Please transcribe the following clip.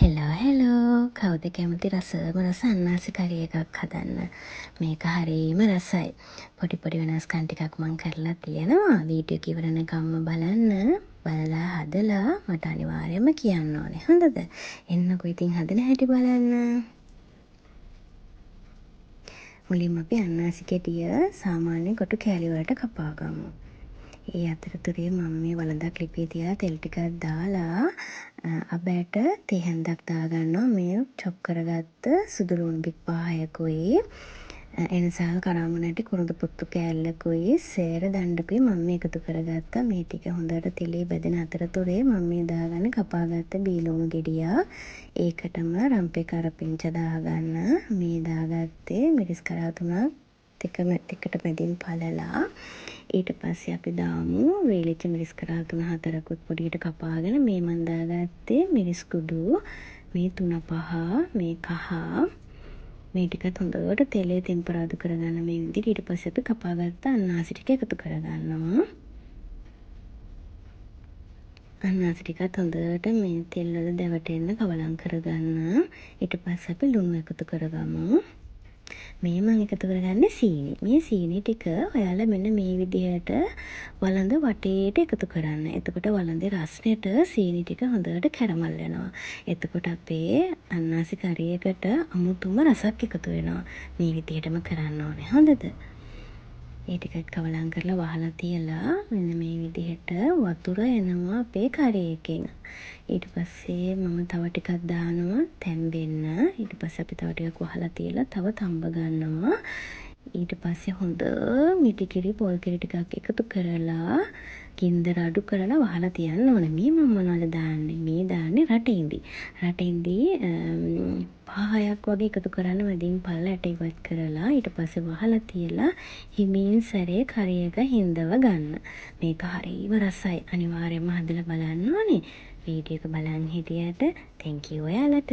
Hello කවුද කැමති රසම රස අන්නාසි කරි එකක් හදන්න. මේක හරීම රසයි. පොඩි පොඩි වෙනස්කම් ටිකක් මං කරලා තියෙනවා. වීඩියෝ එක ඉවරනකම්ම බලන්න. බලලා හදලා මට අනිවාර්යයෙන්ම කියන්න ඕනේ. හොඳද? එන්නකෝ ඉතින් හදන හැටි බලන්න. මුලින්ම අපි අන්නාසි ගෙඩිය සාමාන්‍ය කොටු කෑලි වලට කපා ගමු. ඒ අතරතුරේ මම මේ වළඳක් ලිපේ තියලා තෙල් ටිකක් දාලා අබෑට තේ හැන්දක් දාගන්නවා. මේ චොප් කරගත්ත සුදු ලුණු බික් 5කුයි එනිසා කරාමුණටි කුරුඳ පුත්තු කෑල්ලකුයි සේර දණ්ඩකුයි මම මේ එකතු කරගත්තා. මේ ටික හොඳට තෙලේ බැදෙන අතරතුරේ මම මේ දාගන්නේ කපාගත්ත බීලුණු ගෙඩියක්. ඒකටම රම්පේ කරපිංච දාගන්න. මේ දාගත්තේ මිරිස් කරා තුනක් ටිකට මැදින් පළලා ඊට පස්සේ අපි දාමු වේලිච්ච මිරිස් කරා 3-4කුත් පොඩියට කපාගෙන මේ මන් දාගත්තේ මිරිස් කුඩු මේ 3-5 මේ කහ මේ ටිකත් හොඳට තෙලේ තෙම්පරාදු කරගන්න මේ විදිහට. ඊට පස්සේ අපි කපාගත්ත අන්නාසි ටික එකතු කරගන්නවා. අන්නාසි ටිකත් හොඳට මේ තෙල් වල දැවටෙන්න කවලම් කරගන්න. ඊට පස්සේ අපි ලුණු එකතු කරගමු. මේ මං එකතු කරගන්නේ සීනි. මේ සීනි ටික ඔයාලා මෙන්න මේ විදිහට වළඳ වටේට එකතු කරන්න. එතකොට වළඳේ රසනෙට සීනි ටික හොඳට කැරමල් වෙනවා. එතකොට අපේ අන්නාසි කරි එකට අමුතුම රසක් එකතු වෙනවා. මේ විදිහටම කරන්න ඕනේ. හොඳද? ඒ ටිකත් කවලම් කරලා වහලා තියලා මෙන්න මේ විදිහට වතුර එනවා අපේ කරි එකෙන්. ඊට පස්සේ මම තව ටිකක් දානවා තැම්බෙන්න. ඊට පස්සේ අපි තව ටිකක් වහලා තියලා තව තම්බ ගන්නවා. ඊට පස්සේ හොඳ මිටි කිරි පොල් කිරි ටිකක් එකතු කරලා ගින්දර අඩු කරලා වහලා තියන්න ඕනේ. මේ මම මොනවද දාන්නේ? මේ දාන්නේ රටින්දි. රටින්දි 5-6ක් වගේ එකතු කරන්න මැදින් පල්ල ඇට ඉවත් කරලා ඊට පස්සේ වහලා තියලා හිමින් සැරේ කරි එක හින්දව ගන්න. මේක හරිම රසයි. අනිවාර්යයෙන්ම හදලා බලන්න ඕනේ. වීඩියෝ එක බලන් හිටියට thank you ඔයාලට.